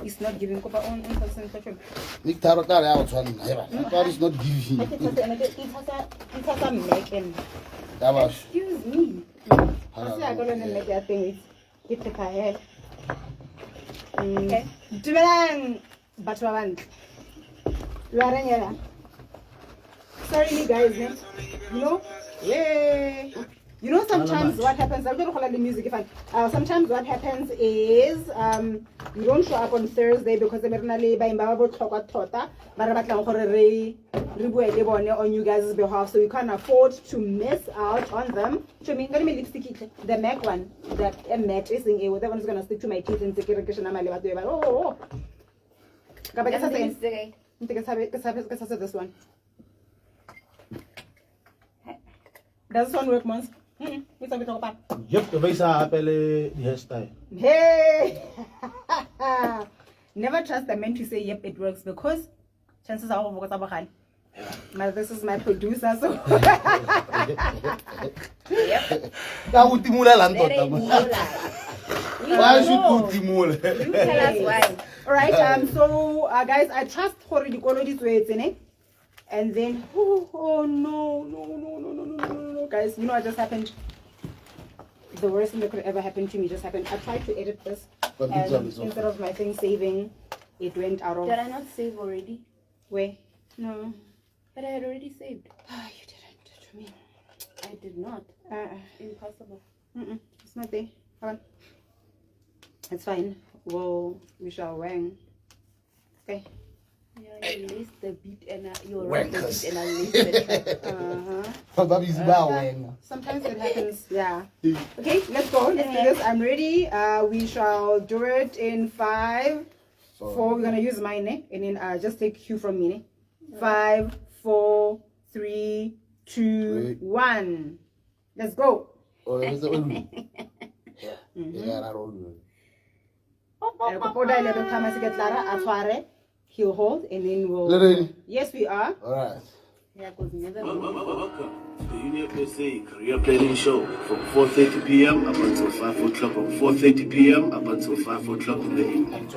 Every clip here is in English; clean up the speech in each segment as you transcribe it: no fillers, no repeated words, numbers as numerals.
It's not giving copper on concentration. Nick Tarot, out one. God is not giving. Excuse me. I don't make that thing. Get the car. Okay. Sorry, guys. Yay. You know, sometimes what happens, I'm going to call the music if sometimes what happens is you don't show up on Thursday because they're on you guys' behalf, so you can't afford to miss out on them. So I'm going to lipstick the MAC one, that matte is in that one is going to stick to my teeth and take it. This one. Does this one work, Mons? Yep, the base hairstyle. Hey! Never trust the men to say yep, it works, because chances are this is my producer, so yep. Why should you You tell us why. Alright, so guys, I trust already this way, and then oh no, guys, you know what just happened? The worst thing that could ever happen to me just happened. I tried to edit this, and instead of my thing saving, it went out of. Did I not save already? Where? No. But I had already saved. You didn't to me. I did not. Impossible. It's not there. Come on. It's fine. Well, we shall wang. Okay. Yeah, you laced the beat and you wrote the beat and I laced the track. Sometimes it happens. Yeah. Okay, let's go. Let's do this. I'm ready. We shall do it in 5, 4. We're gonna use mine, and then just take cue from me. 5, 4, 3, 2, 1. Let's go. He'll hold, and then we'll. Yes, we are. All right. Welcome to the UniAppSA Career Planning Show from 4:30 p.m. up until 5 o'clock. From 4:30 p.m. up until 5 o'clock in the evening.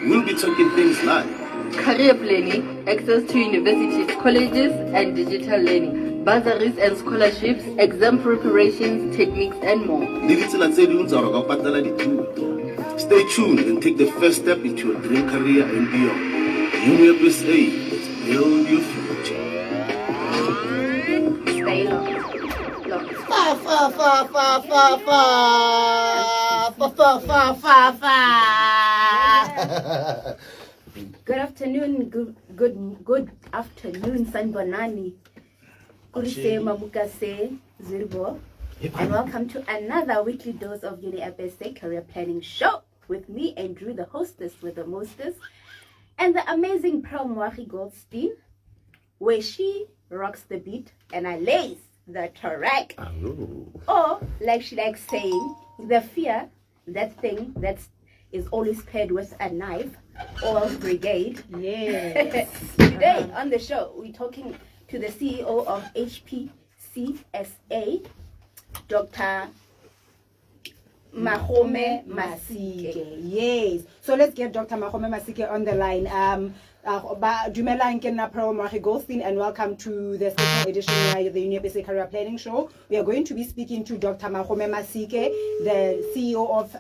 We'll be talking things like career planning, access to universities, colleges, and digital learning, bursaries and scholarships, exam preparations, techniques, and more. Stay tuned and take the first step into your dream career and beyond. UniAppSA, let's build your future. Stay locked. Good afternoon, good afternoon, Sanbonani. Kurise Mabukase Zirbo. And welcome to another weekly dose of UniAppSA Career Planning Show with me, Andrew, the hostess with the mostest, and the amazing Pearl Mwahi Goldstein, where she rocks the beat and I lace the track. Or, like she likes saying, the fear, that thing that is always paired with a knife, or brigade. Yes. Today on the show, we're talking to the CEO of HPCSA, Dr. Mahome Masike. Yes. So let's get Dr. Mahome Masike on the line. Dumelang ke nna Pearl Mwahi Goldstein, and welcome to the second edition of the UniAppSA Career Planning Show. We are going to be speaking to Dr. Mahome Masike, the CEO of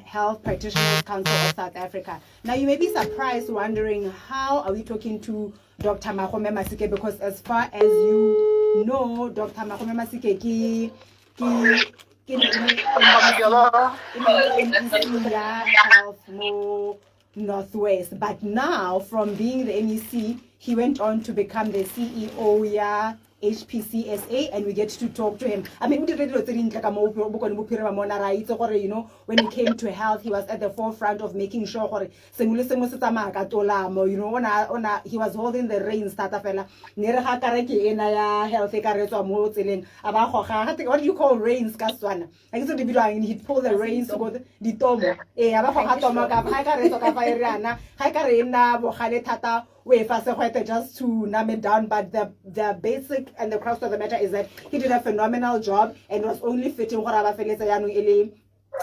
Health Practitioners Council of South Africa. Now, you may be surprised, wondering how are we talking to Dr. Mahome Masike, because as far as you know, Dr. Mahome Masike Health Northwest, but now from being the NEC, he went on to become the CEO HPCSA, and we get to talk to him. I mean, you know, when it came to health, he was at the forefront of making sure, he was holding the reins. What do you call reins? He'd pull the reins to go the we fast just to numb it down, but the basic and the crux of the matter is that he did a phenomenal job and was only fitting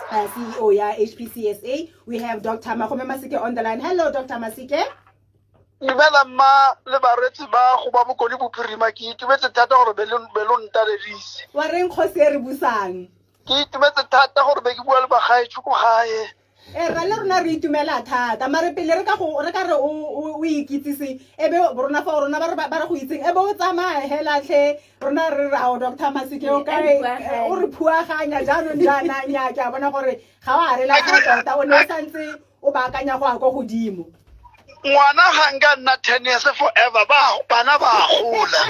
CEO ya HPCSA. We have Dr. Makome Masike on the line. Hello, Dr. Masike. Dumela mma le baretsi ba go ba bokoni bophirima ke itumetse thata gore belon taledise. Wa reng kgosi e re busang? Ke itumetse thata gore be ke bua le bagaetsho ko gae. Ra le rona re itumela thata mare pele re ka re o ikitsisi ebe rona fa rona ba re go itseng ebe o tsamaya hela tle rona re ra Dr. Masike o ka o re phuaganya jaanong jana nya ke a bona gore ga wa re la tota o ne o santse o baakanya go a go godimo. Ngwana ga nka nna 10 years forever bana ba gola.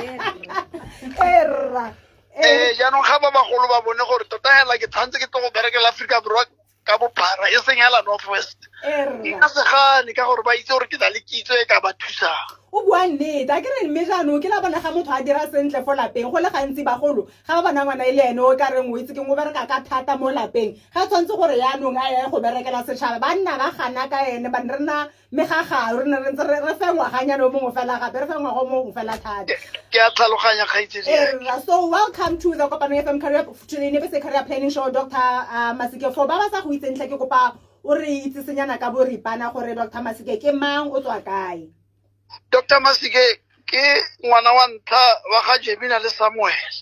Erra Jaanong ga ba bagolo ba bone gore tota hela ke tshwantse ke tlo go berekela Africa Borwa ka bophara e seng hela Northwest. Nka se gane ka gore ba itse gore ke na le kitso e ka ba thusang. O bua nnete a ke re mme jaanong ke la bona ga motho a dira sentle fo lapeng go le gantsi bagolo ga ba bana ngwana ile ene o ka reng o itse ke ngo bereka ka thata mo lapeng ga tshwantse gore yaanong a ye go berekela setšhaba ba nna ba gana ka ene ba rena megagaro re ne re ntse re fe ngwaganyana o mongwe fela gape re fe ngwaga o mongwe fela thata. Ke a tlhaloganya kgaitsedi. So welcome to the Kopano FM career to the UniAppSA career planning show. Dr. Masike, for ba ba sa go itse ntle ke kopa o re itsesenyana ka boripana gore Dr. Masike ke mang o tswa kae? Dr. Masike ke ngwana wa ntlha wa ga Jemina le Samuel.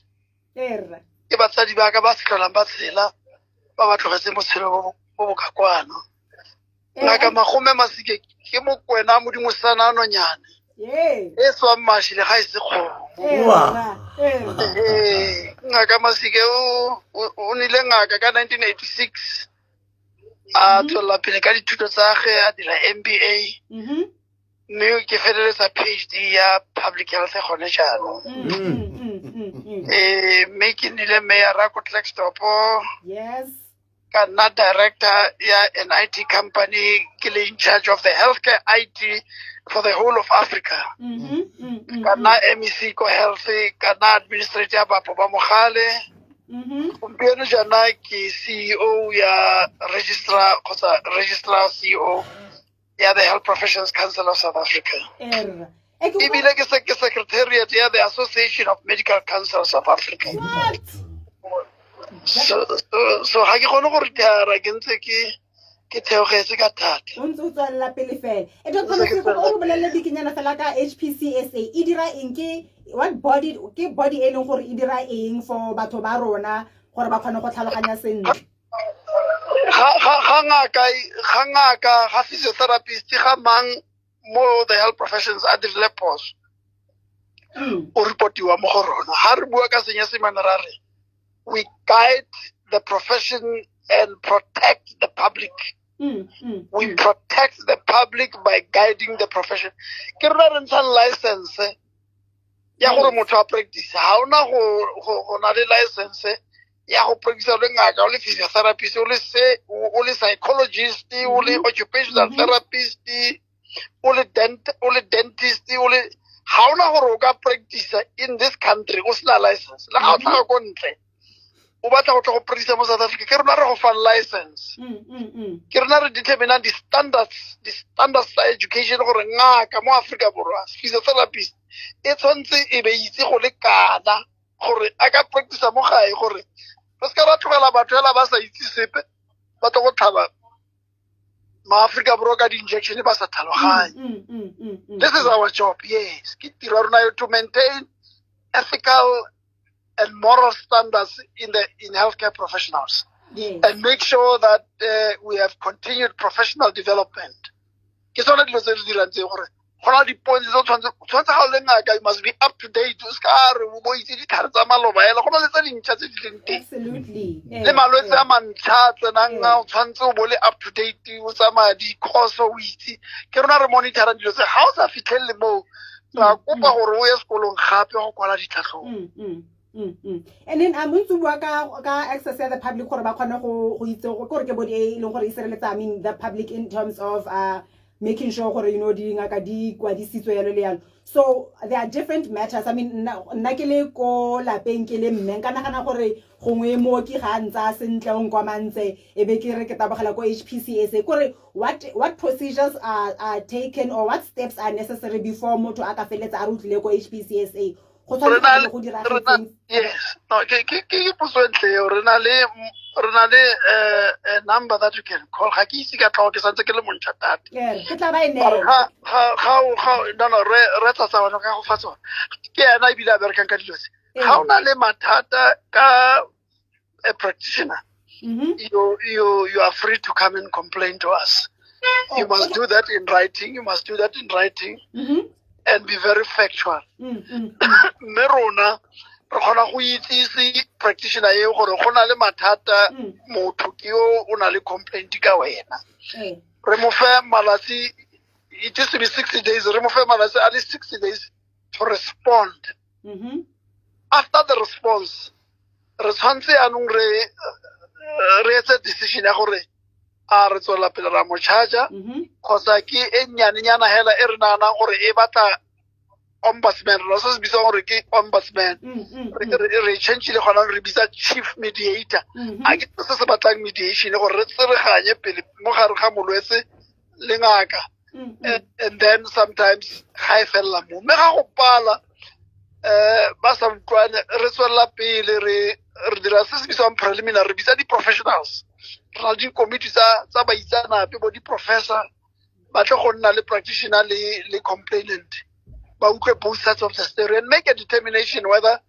Ke batsadi ba ka ba se tlolang ba tshela ba ba tlogetse motshelo bo bokakwana. Ngaka Makome Masike ke mokwena mo dingosana nonyane. E tswang mashi le ga e se kgomo. Ngaka Masike o nile ngaka ka 1986 a tswela pele ka dithuto tsa ge a dira MBA. mme ke feleletsa PhD ya public health gone jaanong. Mme ke nile mayor a ko Klerksdorp. Yes. Ka nna director ya an IT company ke le in charge of the healthcare IT for the whole of Africa. Ka nna MEC ko health, ka nna administrator ba mogale. Gompieno jana ke CEO ya registrar CEO ya the Health Professions Council of South Africa. Ebile ke secretariat ya the Association of Medical Councils of Africa. What? So ha ke gone gore ke ara ke ntse ke theogetse ka thata. O ntse o tswalla pele fela. Dr. Masike o bolelle dikinyana fela ka HPCSA e dira eng ke what body ke body e leng gore e dira eng for batho ba rona gore ba kgone go tlhaloganya sentle. Ga physiotherapist ga mang mo the health professions at the levels. O reportiwa mo go rona. Ha re bua ka Senyesemane ra re we guide the profession and protect the public. We protect the public by guiding the profession. Ke rena re ntshang license ya gore motho a practice. Ha ona go na le license ya go practice le ngaka o le physiotherapist o le psychologist o le occupational therapist o le dentist o le ha ona gore o ka practice in this country o sena license. Le ga o tla go ntle o batla go tla go practice mo South Africa ke rena re go fa license. Ke rena re determine the standards tsa education gore ngaka mo Africa Borwa physiotherapist e tshwantse e be itse go le kana gore a ka practice mo gae gore ba ska ba tlogela batho hela ba sa itse sepe ba tlo go tlhaba ma Africa Borwa ka di-injection ba sa tlhaloganye. This is our job, yes. Ke tiro rona to maintain ethical and moral standards in healthcare professionals. Yes. And make sure that we have continued professional development. Ke sone dilo tse di dirang tse gore gona di points tse tshwantse ga o le ngaka you must be up to date o ska re o bo itse ditlhare tsa maloba hela gona le tse dintšha tse di leng teng. Absolutely. Le malwetse a mantšha tsenang o tshwantse o bo le up to date o tsamaya di-course o itse ke rona re monitora dilo tse ga o sa fitlhelele moo ra kopa gore o ye sekolong gape go kwala ditlhatlhobo. And then ntse bua ka access ya the public gore ba kgone go itse gore ke body e leng gore e sireletsa the public in terms of making sure gore di ngaka di kwadisitswe yalo le yalo. So there are different matters. I mean, nna ke le ko lapeng ke le mme nka nagana gore gongwe mo ke ga ntsa sentle o nkwamantse e be ke re ke tabogela ko HPCSA kore what procedures are taken or what steps are necessary before motho a ka feletsa a rutlile ko HPCSA go tshwanetse go dira yes no ke potso entle re na le a number that you can call ga ke itse ka tlhogo ke santse ke le montšha tata ke tla ba ene no re tsa tsaba ka go fa tsona ke ena e bile a berekang ka dilo tse ga o na le mathata ka a practitioner you are free to come and complain to us. You must do that in writing. You must do that in writing and be very factual. Mme rona re kgona go itsise practitioner eo gore go na le mathata motho ke yo o na le complaint ka wena. Re mo fe malatsi, it used to be 60 days. Re mo fe malatsi at least 60 days to respond. After the response, re tshwantse anong re etse decision ya gore a re tswela pele ra mo charger kgotsa ke e nyanenyana hela e re naanang gore e batla ombudsman re se bitsa gore ke ombudsman re change le gona re bitsa chief mediator a ke se batlang mediation gore re tsereganye pele mo gare ga molwetse le ngaka and then sometimes ga e fella mo me ga go pala ba sa utlwane re tswela pele re dira se se bitswang preliminary re bitsa di-professionals re na le di-committee tsa baitsanape bo di-professor ba tle go nna le practitioner le complainant ba utlwe both sides of the story and make a determination whether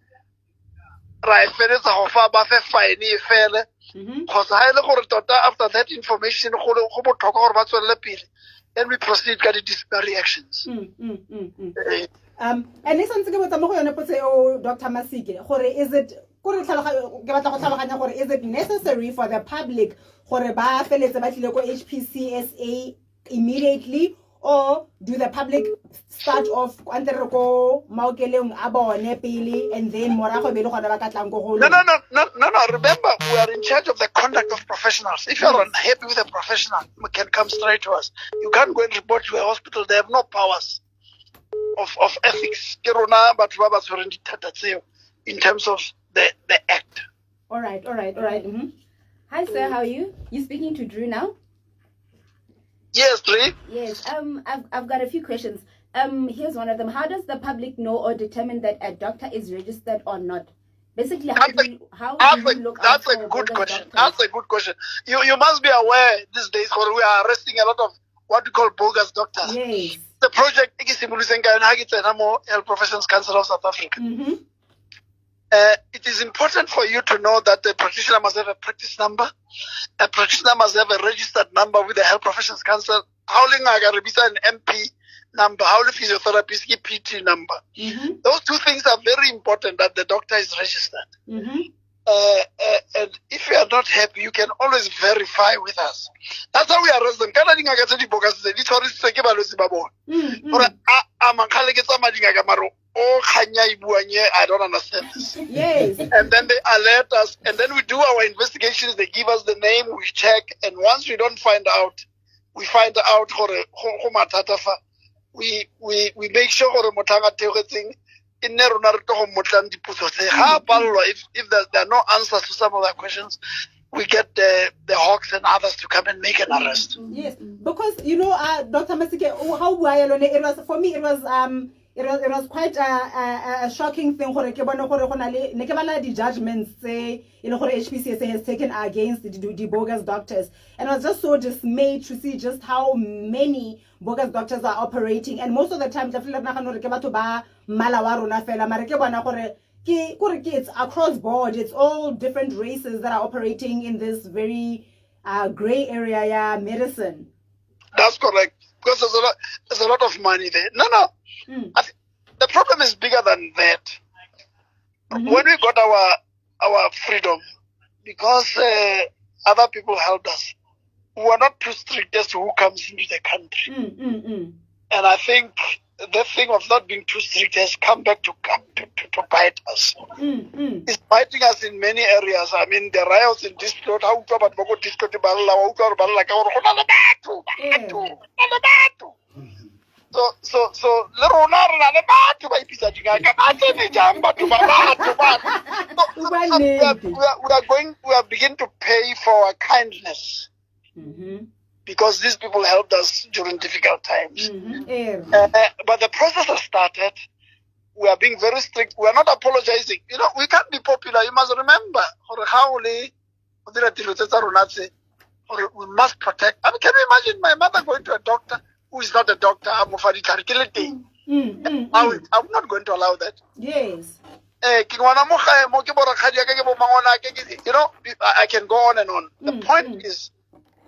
ra e feletsa go fa ba fe fine e fele kgotsa ga e le gore tota after that information go botlhokwa gore ba tswelele pele then we proceed ka di-disciplinary actions. And listen to what I'm going to say, Dr. Masike, is it is it necessary for the public gore ba feletse ba tlile ko HPCSA immediately, or do the public start off antere ko maokeleng a bone pele and then morago be le gona ba ka tlang go go No, remember we are in charge of the conduct of professionals. If you are unhappy with a professional, you can come straight to us. You can't go and report to a hospital. They have no powers of ethics in terms of the act. All right. Hi sir, how are you? You speaking to Drew now? Yes, Drew. Yes. I've got a few questions. Here's one of them. How does the public know or determine that a doctor is registered or not? Basically, how do you look out for good question. doctors? That's a good question. You must be aware these days we are arresting a lot of what we call bogus doctors. Yes. The project Health Professions Council of South Africa. It is important for you to know that the practitioner must have a practice number. A practitioner must have a registered number with the Health Professions Council. How an MP number, how the physiotherapist PT number. Those two things are very important that the doctor is registered. And if you are not happy, you can always verify with us. That's how we arrest them. I don't understand this. Yes. And then they alert us, and then we do our investigations. They give us the name, we check, and once we don't find out, we find out we make sure thing. If there are no answers to some of the questions, we get the Hawks and others to come and make an arrest. Yes, because Dr. Masike, it was for me. It was quite a shocking thing. The judgments say HPCSA has taken against the bogus doctors, and I was just so dismayed to see just how many bogus doctors are operating. And most of the time, it's across board. It's all different races that are operating in this very gray area medicine. That's correct, because there's a lot of money there. No. The problem is bigger than that. When we got our freedom, because other people helped us, we were not too strict as to who comes into the country. And I think the thing of not being too strict has come back to bite us. It's biting us in many areas. I mean, the riots in this road, how to about So little we are beginning to pay for our kindness. Because these people helped us during difficult times. But the process has started. We are being very strict. We are not apologizing. You know, we can't be popular. You must remember, we must protect. I mean, can you imagine my mother going to a doctor who is not a doctor? I'm not going to allow that. Yes. You know, I can go on and on. The point is,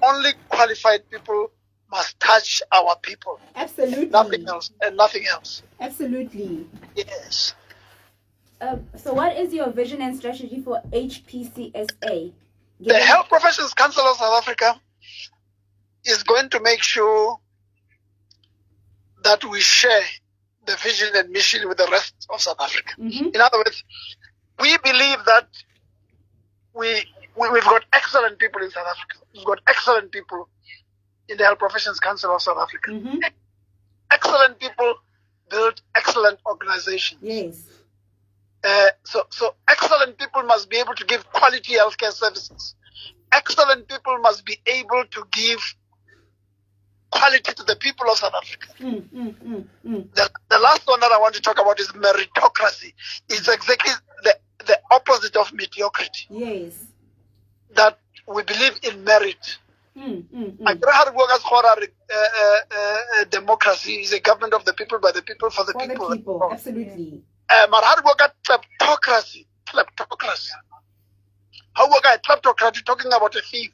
only qualified people must touch our people. Absolutely. Nothing else, and nothing else. Absolutely. Yes. So what is your vision and strategy for HPCSA? The Health Professions Council of South Africa is going to make sure that we share the vision and mission with the rest of South Africa. In other words, we believe that we've got excellent people in South Africa. We've got excellent people in the Health Professions Council of South Africa. Excellent people build excellent organizations. Yes. So excellent people must be able to give quality healthcare services. Excellent people must be able to give quality to the people of South Africa. The last one that I want to talk about is meritocracy. It's exactly the opposite of mediocrity. Yes. That we believe in merit. Democracy is a government of the people, by the people, for the people. For the people, absolutely. Kleptocracy. How we got kleptocracy talking about a thief?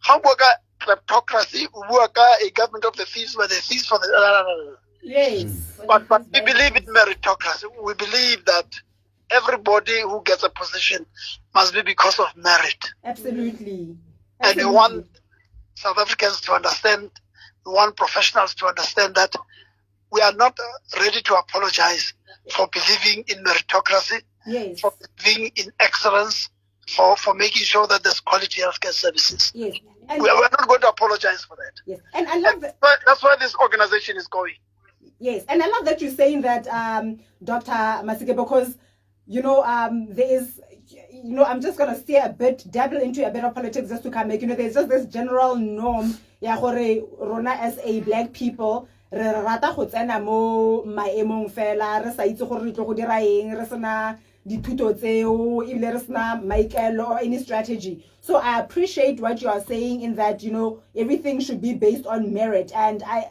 How we got kleptocracy? We got a government of the thieves, by the thieves for the. Yes. But we believe in meritocracy. We believe that everybody who gets a position must be because of merit. Absolutely. And we want South Africans to understand, we want professionals to understand that we are not ready to apologize for believing in meritocracy, yes, for believing in excellence, for making sure that there's quality healthcare services. Yes. And we're not going to apologize for that. Yes. And I love that. That's where this organization is going. Yes. And I love that you're saying that, Dr. Masike, because, there is, I'm just going to steer a bit, dabble into a bit of politics just to come back. There's just this general norm, rona as a black people, re rata go tsena mo maemong fela, re sa itse gore re tlo go dira eng, re sena dithuto tseo, ebile re sena maikelo or any strategy. So I appreciate what you are saying in that, everything should be based on merit. And I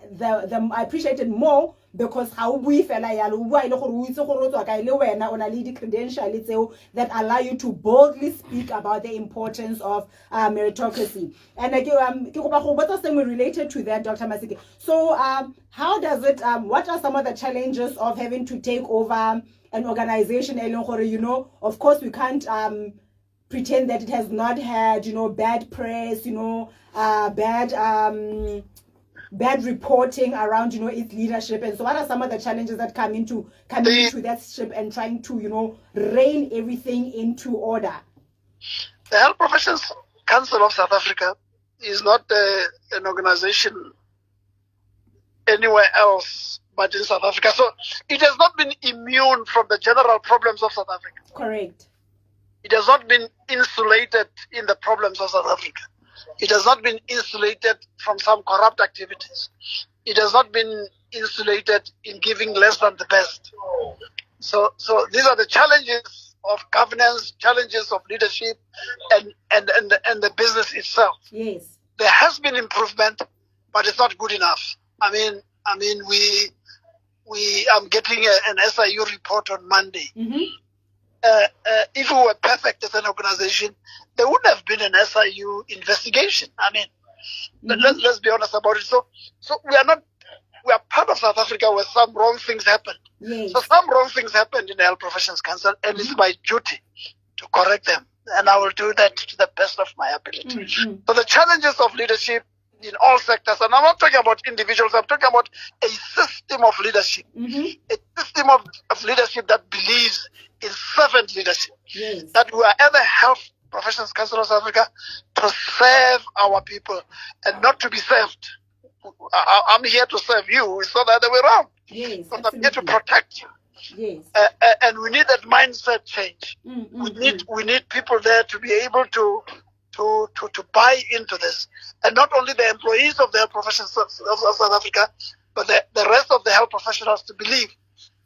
appreciate it more because how we fela yalo bua ile gore o itse gore o tswa ka ile wena ona le di credentials tseo that allow you to boldly speak about the importance of meritocracy. And ke go ba go botsa sengwe related to that, Dr. Masike. So how does it what are some of the challenges of having to take over an organization? Of course we can't pretend that it has not had bad press, bad reporting around its leadership. And so what are some of the challenges that come into that ship and trying to rein everything into order? The Health Professions Council of South Africa is not an organization anywhere else but in South Africa. So it has not been immune from the general problems of South Africa. Correct. It has not been insulated in the problems of South Africa. It has not been insulated from some corrupt activities. It has not been insulated in giving less than the best. So these are the challenges of governance, challenges of leadership, and the business itself. Yes. There has been improvement, but it's not good enough. I mean, I'm getting an SIU report on Monday. If we were perfect as an organization, there wouldn't have been an SIU investigation. I mean, let's be honest about it. So we are part of South Africa where some wrong things happened. Yes. So some wrong things happened in the Health Professions Council, and it's my duty to correct them. And I will do that to the best of my ability. So the challenges of leadership in all sectors, and I'm not talking about individuals, I'm talking about a system of leadership. A system of leadership that believes in servant leadership. Yes. That we are at the Health Professions Council of South Africa to serve our people and not to be served. I'm here to serve you. It's not the other way around. Yes, Because I'm here to absolutely. protect you. Yes. And we need that mindset change. We need people there to be able to buy into this, and not only the employees of the health professions of South Africa, but the rest of the health professionals to believe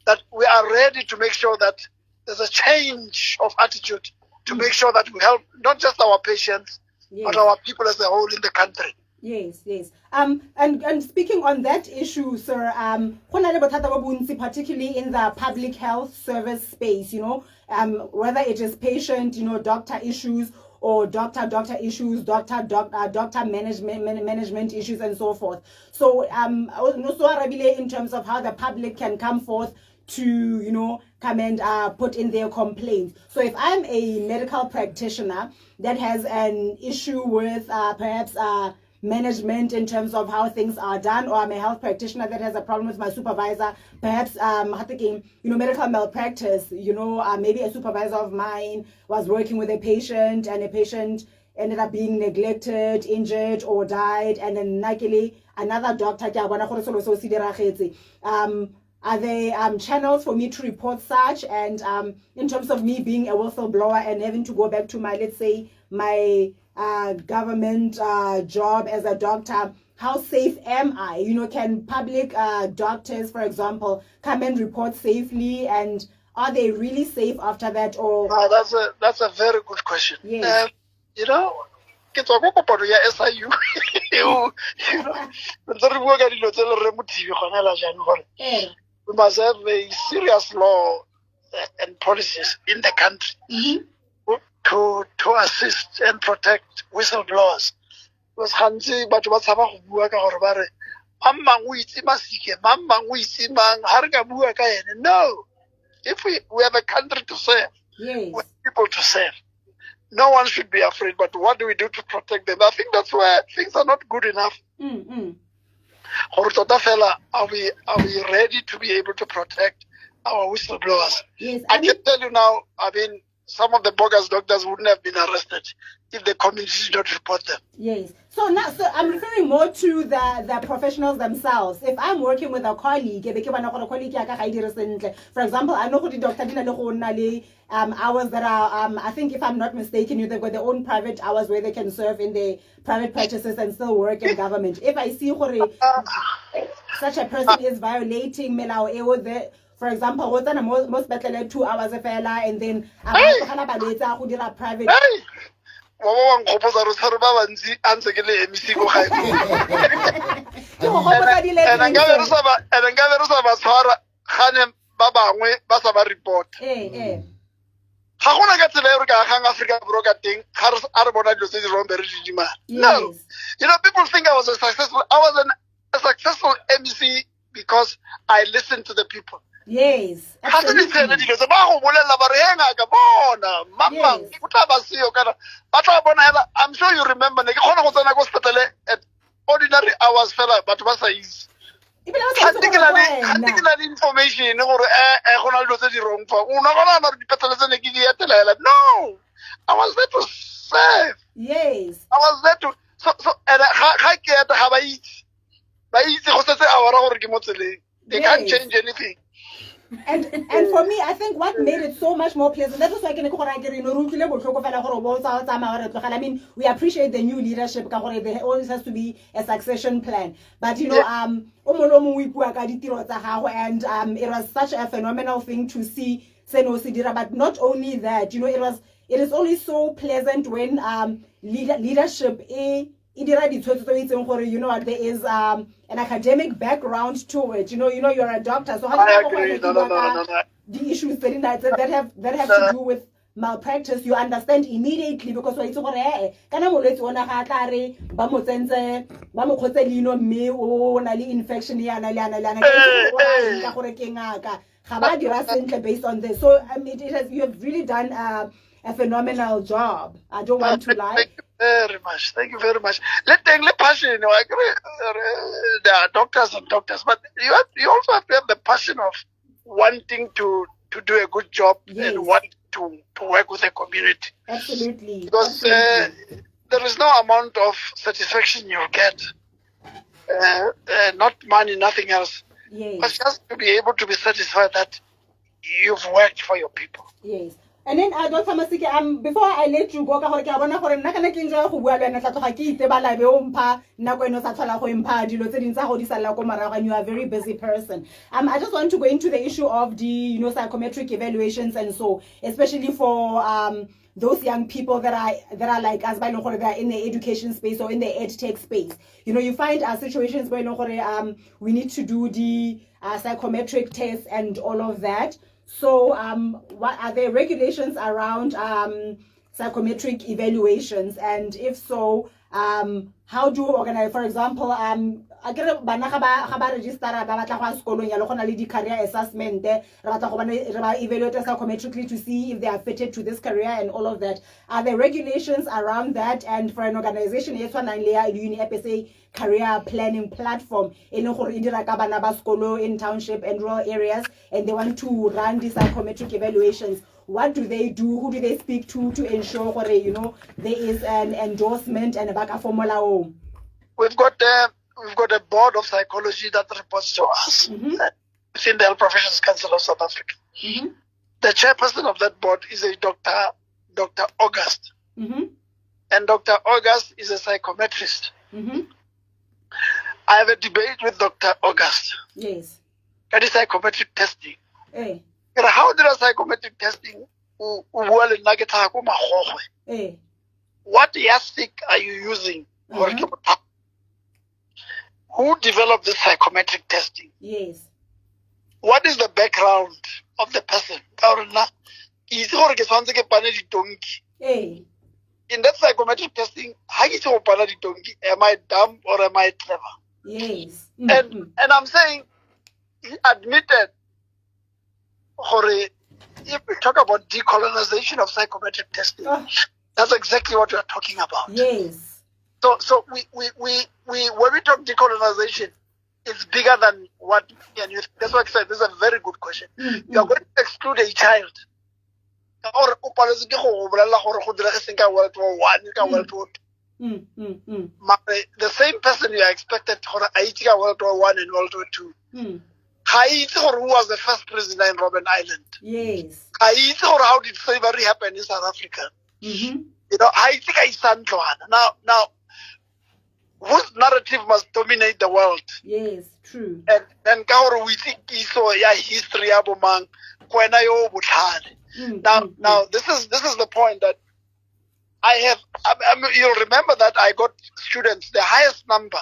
that we are ready to make sure that there's a change of attitude to make sure that we help not just our patients, but our people as a whole in the country. Yes, yes. And speaking on that issue, sir, go na le bothata bo bontsi, particularly in the public health service space, you know, whether it is patient, you know, doctor issues, or doctor issues, doctor management issues, and so forth. So in terms of how the public can come forth to, you know, come and put in their complaints. So if I'm a medical practitioner that has an issue with perhaps management in terms of how things are done, or I'm a health practitioner that has a problem with my supervisor, perhaps you know, medical malpractice, you know, maybe a supervisor of mine was working with a patient and a patient ended up being neglected, injured, or died, and then luckily another doctor are there channels for me to report such? And in terms of me being a whistleblower and having to go back to my, let's say, my government job as a doctor, how safe am I? You know, can public doctors, for example, come and report safely, and are they really safe after that? Or that's a very good question. Yes. You know, SIU. We must have a serious law and policies in the country to assist and protect whistleblowers. Because hansi batho ba tshaba go bua ka gore ba re mang mang o itse masike, mang mang o itse mang, ha re ka bua ka ene. No. If we have a country to serve, we have people to serve. No one should be afraid, but what do we do to protect them? I think that's where things are not good enough. Are we ready to be able to protect our whistleblowers? Yes, I can tell you now, I mean, some of the bogus doctors wouldn't have been arrested if the community did not report them. Yes. So I'm referring more to the professionals themselves. If I'm working with a colleague, for example, I know the doctor hours that are I think, if I'm not mistaken, they've got their own private hours where they can serve in their private practices and still work in government. If I see such a person is violating melao, for example, what's most better 2 hours of fella, and then private. No. You know, people think I was a successful MC because I listened to the people. Yes. Absolutely. I'm sure you remember at ordinary hours, fella, but what's easy. Information no, I was there to serve. Yes. I was there to and they can't change anything. And for me, I think what made it so much more pleasant, that was why I mean, we appreciate the new leadership, there always has to be a succession plan. But you know, and it was such a phenomenal thing to see Senosidira. But not only that, you know, it is only so pleasant when leadership you know what, there is an academic background to it. You know you're a doctor, so how I agree. No. The issues that have to do with malpractice, you understand immediately, because when it's infection based on this. So I mean, you have really done a phenomenal job. I don't want to lie. Thank you very much. Let passion, you know, I agree. There are doctors and doctors, but you also have to have the passion of wanting to do a good job and want to work with the community. Absolutely. Because there is no amount of satisfaction you'll get not money, nothing else. Yes. But just to be able to be satisfied that you've worked for your people. Yes. And then Dr. Masike, before I let you go, ka gore ke a bona gore nna kana ke enjoy go bua le wena tla tloga ke itebala be o mpha nako eno sa tlhola go impha dilo tse ding tsa go di sala ko marago, and you are a very busy person. I just want to go into the issue of the psychometric evaluations, and so especially for those young people that are like us, by they are in the education space or in the ed tech space. You find situations where we need to do the psychometric tests and all of that. So what are there regulations around psychometric evaluations, and if so, how do you organize? For example, I get bana ga ba register ba batla go sekolong ya le gona le di career assessment re batla go ba evaluate psychometrically to see if they are fitted to this career and all of that. Are there regulations around that? And for an organization e tshwanang le ya UniAppSA career planning platform e leng gore e dira ka bana ba sekolo in township and rural areas, and they want to run the psychometric evaluations, what do they do? Who do they speak to ensure there is an endorsement and a backup formula? We've got a board of psychology that reports to us within the Health Professions Council of South Africa. The chairperson of that board is a Dr. August. And Dr. August is a psychometrist. I have a debate with Dr. August. Yes. That is psychometric testing. Hey. How do psychometric testing Hey. What yardstick are you using? Who developed the psychometric testing? Yes. What is the background of the person? Hey. In that psychometric testing, am I dumb or am I clever? Yes. And I'm saying, he admitted, if we talk about decolonization of psychometric testing, that's exactly what we are talking about. Yes. So we when we talk decolonization, it's bigger than what that's why I said this is a very good question. You are going to exclude a child. Or the same person you are expected to World War I and World War II. Who was the first president in Robben Island? Yes. How did slavery happen in South Africa? Now, whose narrative must dominate the world? Yes, true. And we think history Now, this is the point that I have. You'll remember that I got students, the highest number,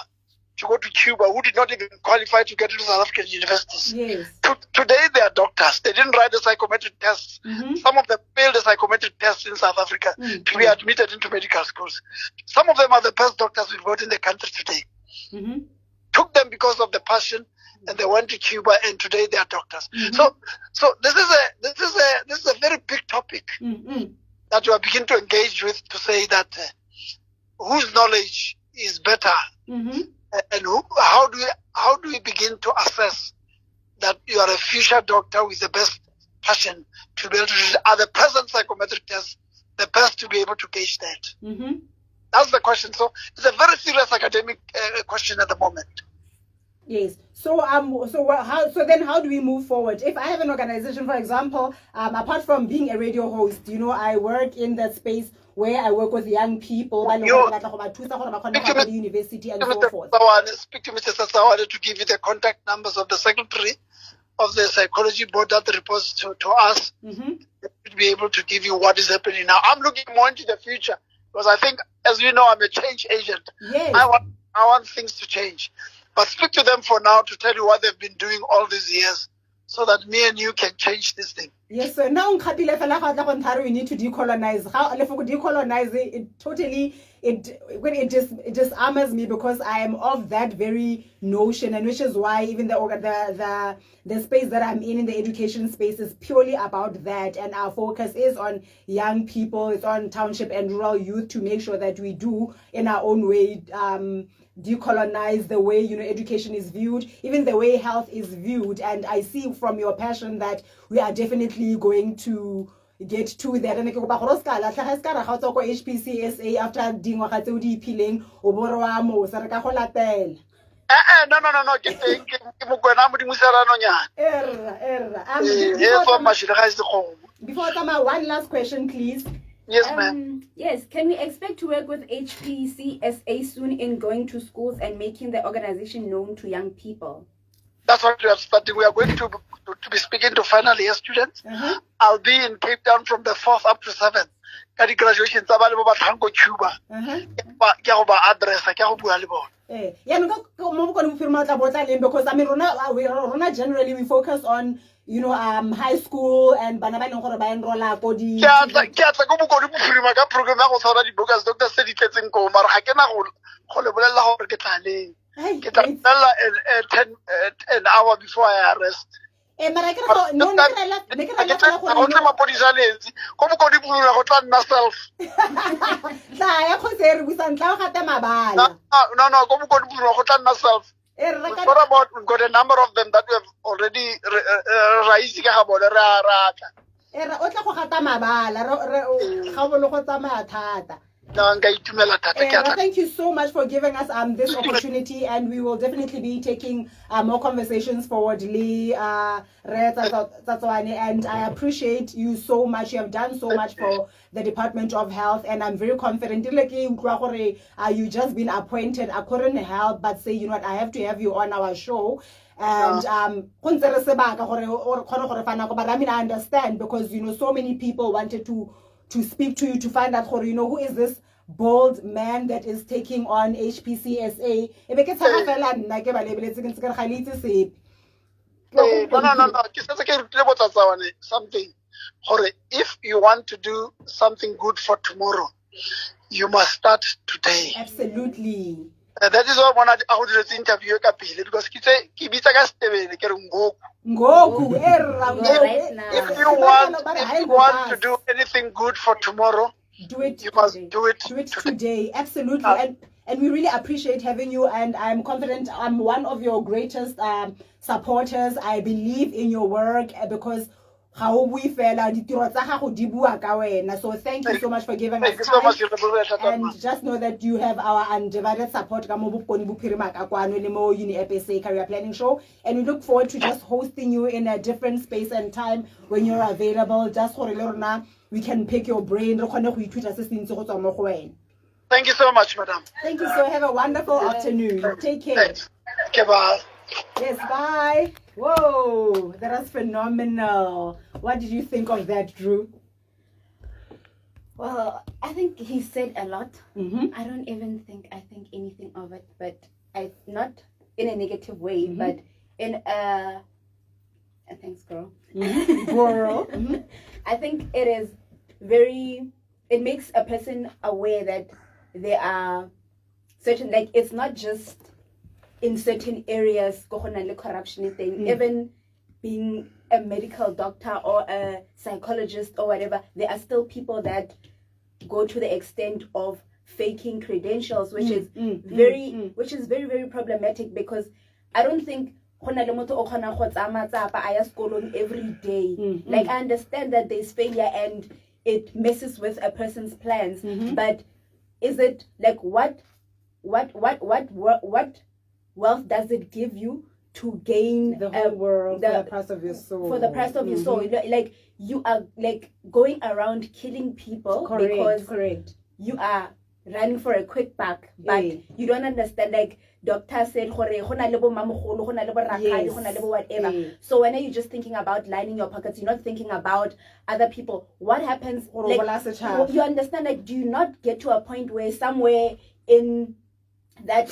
to go to Cuba who did not even qualify to get into South African universities. Yes. Today they are doctors. They didn't write the psychometric tests. Some of them failed the psychometric tests in South Africa to be admitted into medical schools. Some of them are the best doctors we've got in the country today. Took them because of the passion, and they went to Cuba, and today they are doctors. So this is a very big topic that you are beginning to engage with, to say that whose knowledge is better, and how do we begin to assess that you are a future doctor with the best passion to be able to do the present psychometric tests the best to be able to gauge that? That's the question. So it's a very serious academic question at the moment. Yes. So then how do we move forward? If I have an organization, for example, apart from being a radio host, I work in that space where I work with young people, university and so forth. Speak to Mr. Sasawane to give you the contact numbers of the secretary of the psychology board that reports to us. To be able to give you what is happening now. I'm looking more into the future because I think, as you know, I'm a change agent. Yes. I want things to change. But speak to them for now to tell you what they've been doing all these years, so that me and you can change this thing. Yes, so now we need to decolonize. How if we decolonize it disarms me, because I am of that very notion, and which is why even the space that I'm in the education space is purely about that, and our focus is on young people, it's on township and rural youth, to make sure that we do in our own way decolonize the way education is viewed, even the way health is viewed. And I see from your passion that we are definitely going to get to that. And HPCSA after dingwaga tseo di iphileng o borwa mo sa re ka go latela. No. Ke teng ke Mokwena Modimo Serano nyana. Before Tama, one last question, please. Yes, ma'am. Yes, can we expect to work with HPCSA soon in going to schools and making the organization known to young people? That's what we are starting. We are going to be speaking to final year students. I'll be in Cape Town from the 4th up to 7th. Ka graduation tsa ba le ba thanko Cuba. Ke go ba address ke go bua le bona. Because I mean, Rona generally we focus on high school and bana ba leng gore ba enrolla ko di. Ke atla go bokodi bofirima ka program ya go tshwara di-bogus doctor se di tletseng ko mara ga ke na go le bolelela gore ke tla leng. Ke tla tella an hour before I arrest. Mara ke go no ne ke go tla mapodisa letsi go bokodi bofirima go tla nna self. Tla ya go se re busa ntla ga ta mabala. No, go bokodi bofirima go tla nna self. We've got a number of them that we have already raised ka ga bone ra ratla. O tla go gata mabala ga bolo go tsamaya thata. Thank you so much for giving us this opportunity, and we will definitely be taking more conversations forward. And I appreciate you so much. You have done so much for the Department of Health, and I'm very confident. You just been appointed. I couldn't help but say, you know what, I have to have you on our show. And but I mean, I understand because so many people wanted to speak to you to find out who is this bold man that is taking on HPCSA. Something. If you want to do something good for tomorrow, you must start today. Absolutely. That is why when I did the interview because Ngoku. If you want to do anything good for tomorrow, you must do it today. Absolutely. And we really appreciate having you, and I'm confident I'm one of your greatest supporters. I believe in your work because how we feel so thank you so much for giving us time. And just know that you have our undivided support UniAppSA Career Planning Show, and we look forward to just hosting you in a different space and time when you're available. Just we can pick your brain. Thank you so much, madam. Thank you. So have a wonderful afternoon. Take care. Thanks. Okay, bye. Yes, bye. Whoa, that was phenomenal. What did you think of that, Drew? Well, I think he said a lot. Mm-hmm. I don't even think I think anything of it, but not in a negative way, Mm-hmm. but in a thanks, girl. Mm-hmm. Girl. Mm-hmm. I think it makes a person aware that there are certain, like, it's not just in certain areas, corruption thing, even being a medical doctor or a psychologist or whatever, there are still people that go to the extent of faking credentials, which is very, very problematic, because I don't think every day. Like, I understand that there's failure and it messes with a person's plans, but is it like what wealth does it give you to gain the whole world for the price of your soul? For the price of your soul, like, you are like going around killing people because you are running for a quick buck, but you don't understand. Like, doctor said, whatever. So when are you just thinking about lining your pockets? You're not thinking about other people. What happens? Like, you understand? Like, do you not get to a point where somewhere in that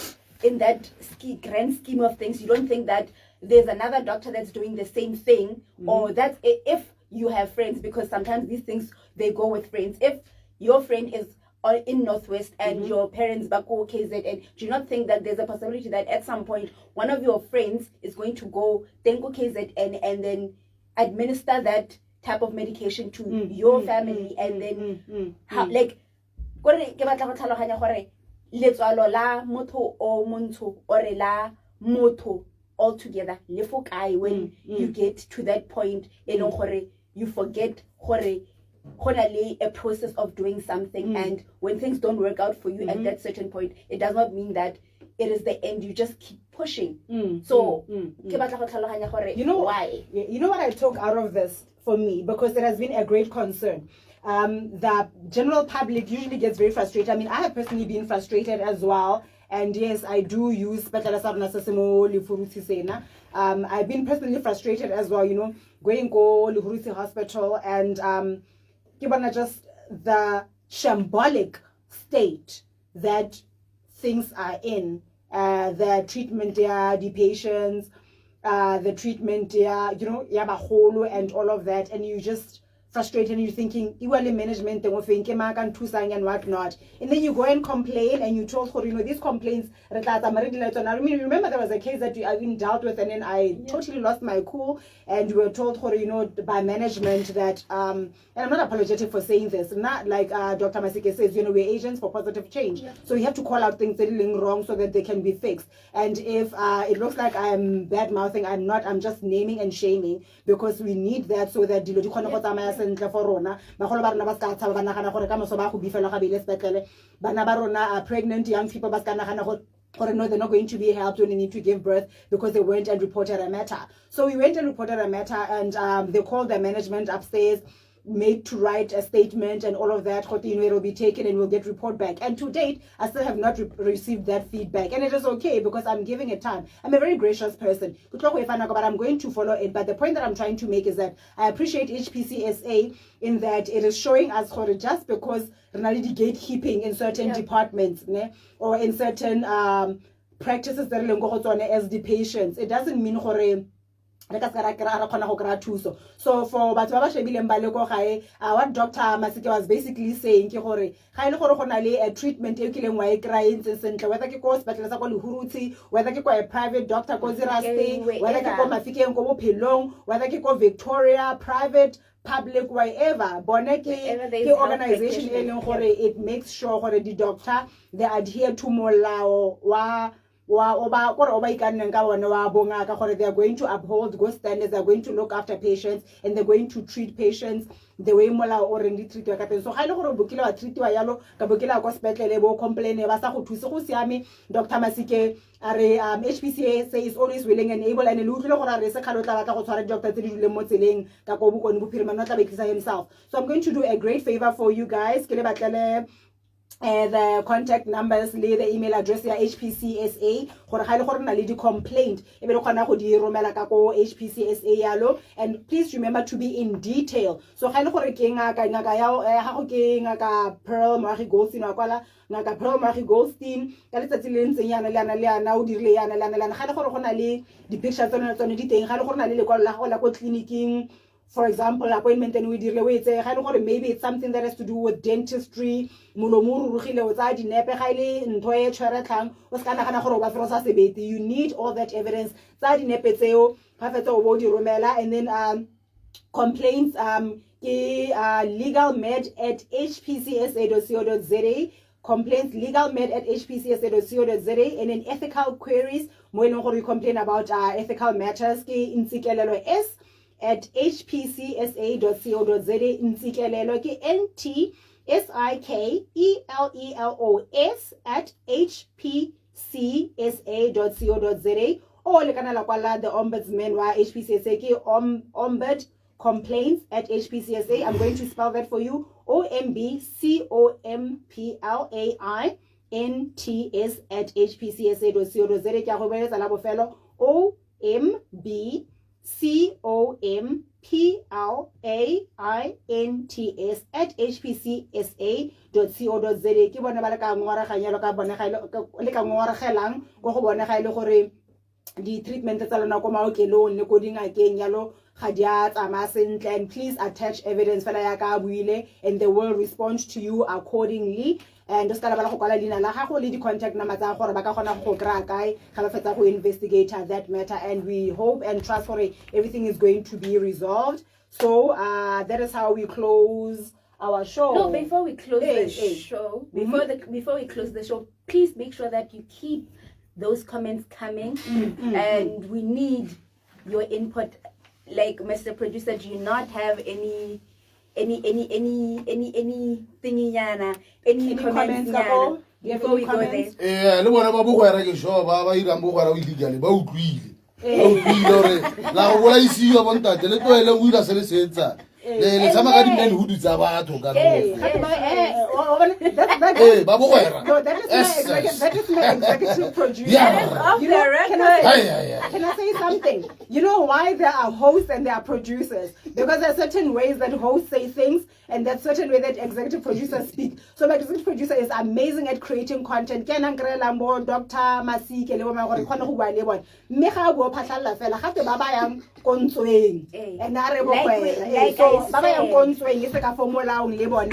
grand scheme of things, you don't think that there's another doctor that's doing the same thing, or that if you have friends, because sometimes these things, they go with friends. If your friend is in Northwest and your parents back home KZN, do you not think that there's a possibility that at some point one of your friends is going to go KZN and then administer that type of medication to your family, and then like letswalo la motho o montsho or la motho altogether when you get to that point, you forget a process of doing something, and when things don't work out for you at that certain point, it does not mean that it is the end. You just keep pushing. So you know why? You know what I took out of this for me, because it has been a great concern. The general public usually gets very frustrated. I mean, I have personally been frustrated as well. And yes, I do use I've been personally frustrated as well, you know, going to Lihurusi Hospital and just the shambolic state that things are in. The treatment there, the patients, the treatment there, you know, and all of that, and you just frustrated and you're thinking, management and whatnot. And then you go and complain and you told her, you know, these complaints, I mean, remember there was a case that I even dealt with, and then I totally lost my cool, and we were told her, you know, by management that, and I'm not apologetic for saying this, not like Dr. Masike says, you know, we're agents for positive change. So you have to call out things that are wrong so that they can be fixed. And if it looks like I'm bad mouthing, I'm not, I'm just naming and shaming, because we need that so that pregnant young people or no, they're not going to be helped when they need to give birth because they went and reported a matter. So we went and reported a matter, and they called the management upstairs, made to write a statement and all of that. You know, it will be taken and we'll get report back. And to date, I still have not received that feedback. And it is okay, because I'm giving it time. I'm a very gracious person, but I'm going to follow it. But the point that I'm trying to make is that I appreciate HPCSA in that it is showing us just because reality gatekeeping in certain departments, or in certain practices that are as the patients, it doesn't mean so for what Dr. Masike was basically saying, a treatment whether a private doctor, whether Victoria, private, public, wherever, organization, it makes sure the doctor, they adhere to more they are going to uphold good standards, they are going to look after patients, and they're going to treat patients the way mola already treat so complain Dr. Masike HPCA is always willing and able, and himself. So I'm going to do a great favor for you guys. The contact numbers, the email address, HPCSA, complaint, HPCSA, and please remember to be in detail. So Pearl Marie Goldstein, the pictures for example, appointment and we deal with maybe it's something that has to do with dentistry. You need all that evidence. And then complaints legalmed@hpcsa.co.za, complaints legalmed@hpcsa.co.za, and then ethical queries, you complain about ethical matters, @hpcsa.co.za, @hpcsa.co.za, or the ombudsman HPCSA ombud complaints @hpcsa. I'm going to spell that for you: OMBCOMPLAINTS@hpcsa.co.za. OMBCOMPLAINTS@hpcsa.co.za. the treatment and please attach evidence and they will respond to you accordingly. And just the contact number investigate that matter, and we hope and trust for everything is going to be resolved. So that is how we close our show. No, before we close the show, before we close the show, please make sure that you keep those comments coming, and we need your input. Like Mr. Producer, do you not have any any thingy, any comments Couple? Do you have before any we go there? comments? le bona ba bogwera ke sure ba irang bogwera o illegale ba utlwile gore la go bolaisiwa bontate le tloele go ira se le se etsang le tsama ka di-manhood tsa batho ka ba bogwera No, that is my executive producer. Yeah. You know, can I Yeah. can I say something? You know why there are hosts and there are producers? Because there are certain ways that hosts say things and there's certain way that executive producers speak. So my executive producer is amazing at creating content. Ke nang kry lambo Dr. Masike le bona gore khona go bua le bona. Mme ga bo phatlalla fela gape ba ba yang kontsweng. And a re bo kwela. So ba ba yang kontsweng e se ka formulaong le bone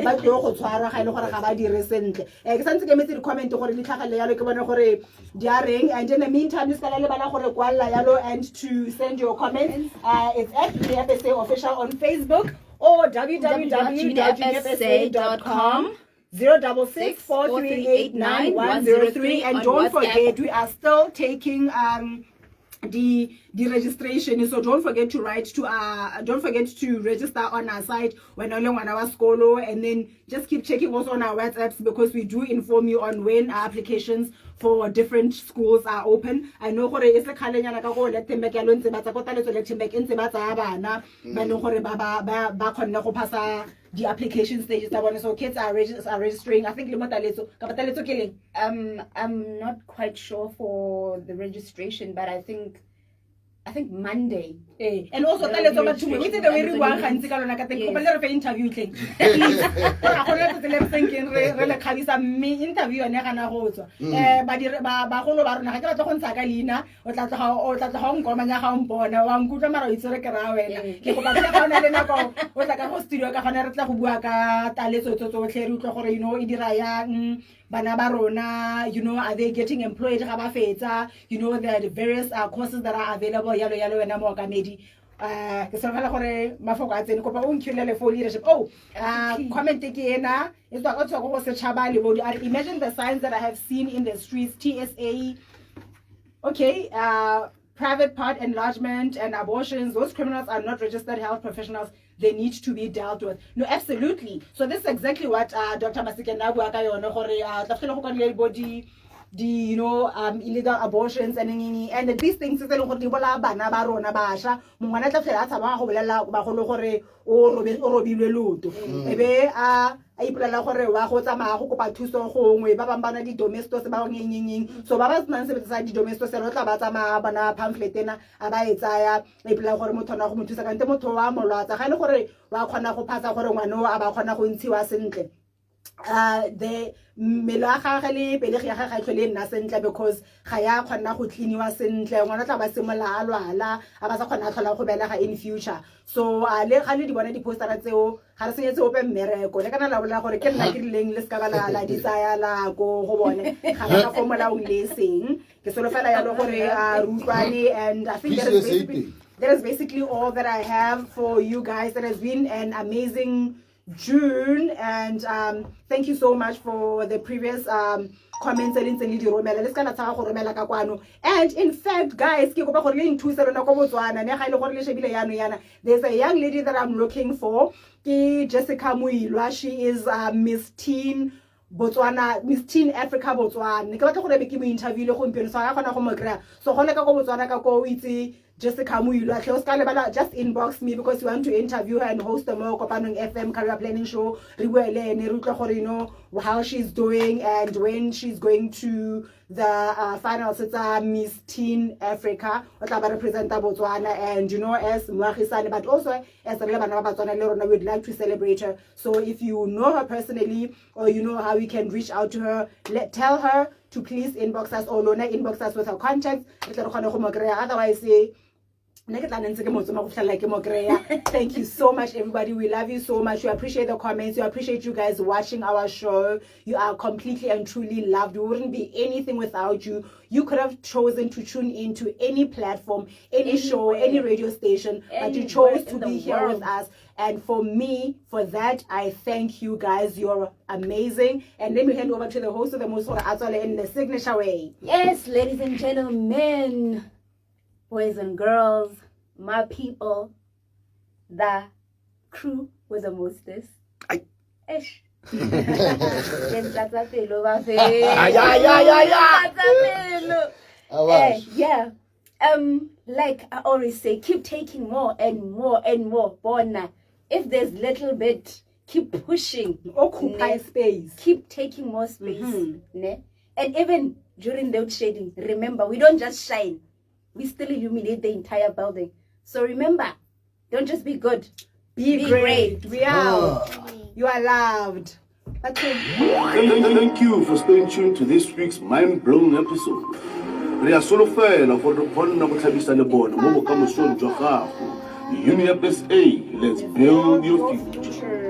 ba tlo go tshwara ga ile gore ga ba dire sentle. Ke santse ke metse di comment gore di tlhagale yalo ke bona gore di a reng, and in the meantime you skala le bana gore kwalla yalo and to send your comments. It's at UniAppSA official on Facebook or www.uniappsa.com 066-438-9103. And don't forget, we are still taking the registration, so don't forget to register on our site when only one hour school, and then just keep checking also on our WhatsApps because we do inform you on when our applications for different schools are open. I know gore it's like kalenya ka go let them back alone se batsa kota le so let them back in se batsa bana ba no gore ba khonna go pasa the application stages that one, so kids are registering. I think le motaletso ka pataletso ke leng. I'm not quite sure for the registration, but I think Monday. And also taletso ba thume we the way re wa gantsi ka lona ka teng go ba le re fe interview tleng ga gona tse le tsenking re le khabisa me interview yone gana go tswa ba golo ba rona ga ke batla go ntsha ka leina o tla tla ga ngomanya ga mpona wa nkutla mara itse re ke ra wena ke go batla ga ona le nako o tla ka go studio ka gona re tla go bua ka taletso tsotlhe re utlwa gore e dira yang bana ba rona, are they getting employed ga ba fetsa, the various courses that are available yalo wena mo ka medi ke solofela gore mafoko a tsene kopa o nkhulele for leadership. Comment ke ena e tswa go go setšhaba le bodi. Imagine the signs that I have seen in the streets. TSA, okay, private part enlargement and abortions, those criminals are not registered health professionals. They need to be dealt with. No, absolutely. So this is exactly what Dr. Masike Nabua ka yone gore tafela go kanile body illegal abortions and these things tse le gore di bola bana ba rona basha mongwana tla fela a tsama go bolela ba go le gore o robilwe loto ebe a ipolela gore wa go tsamaya go kopa thuso gongwe ba bang bana di domestos ba ngengeng so ba ba tsnang se betsa di domestos le tla ba tsamaya bana pamphlet ena a ba etsaya a ipolela gore motho na go mothusa ka nte motho wa molwatsa ga ile gore wa khona go phatsa gore ngwana o a ba khona go ntshiwa sentle. The mela ga le pelegi ya ga tlhole nna sentle because ga ya khona go cleaniwa sentle ngwana tla ba semola a lwala a ba sa khona tlhola go belega in future. So le ga le di bona di postara tseo ga re senyetse ope mmereko le kana la bola gore ke nna ke rileng le ska bala la di tsaya la go bone ga ba formula o le seng ke solofela ya lo gore rutlwane. And I think that is basically all that I have for you guys. That has been an amazing June, and thank you so much for the previous comments and in fact guys there's a young lady that I'm looking for, Jessica Muilwa. She is Miss Teen Botswana, Miss Teen Africa Botswana. Ke batla gore be ke mo interview le gompieno so ga gona go mo kry so gone ka go Botswana ka go itse Jessica Muilwa. Just inbox me because we want to interview her and host the more Kopanong FM career planning show. How she's doing and when she's going to the finals. It's Miss Teen Africa. Represent Botswana and as Mwagisane, but also as a Botswana, we'd like to celebrate her. So if you know her personally or you know how we can reach out to her, tell her to please inbox us or inbox us with her contacts. Otherwise, thank you so much, everybody. We love you so much. We appreciate the comments. We appreciate you guys watching our show. You are completely and truly loved. We wouldn't be anything without you. You could have chosen to tune into any platform, any show, any radio station, but you chose to be here with us. And for me, for that, I thank you guys. You're amazing. And let me hand over to the host of the most in the signature way. Yes, ladies and gentlemen, boys and girls, my people, the crew with the mostest. Aye. Eish. Tlatsa pelo, yeah. Like I always say, keep taking more and more and more. Bona, if there's little bit, keep pushing. Occupy space. Keep taking more space. Ne? And even during load shedding, remember, we don't just shine. We still illuminate the entire building. So remember, don't just be good. Be great. We are. You are loved. Thank you for staying tuned to this week's mind-blowing episode. Re a solofela for re kgonna go tlhabisa le bona mo bokamosong jwa gago. UniAppSA, let's build your future.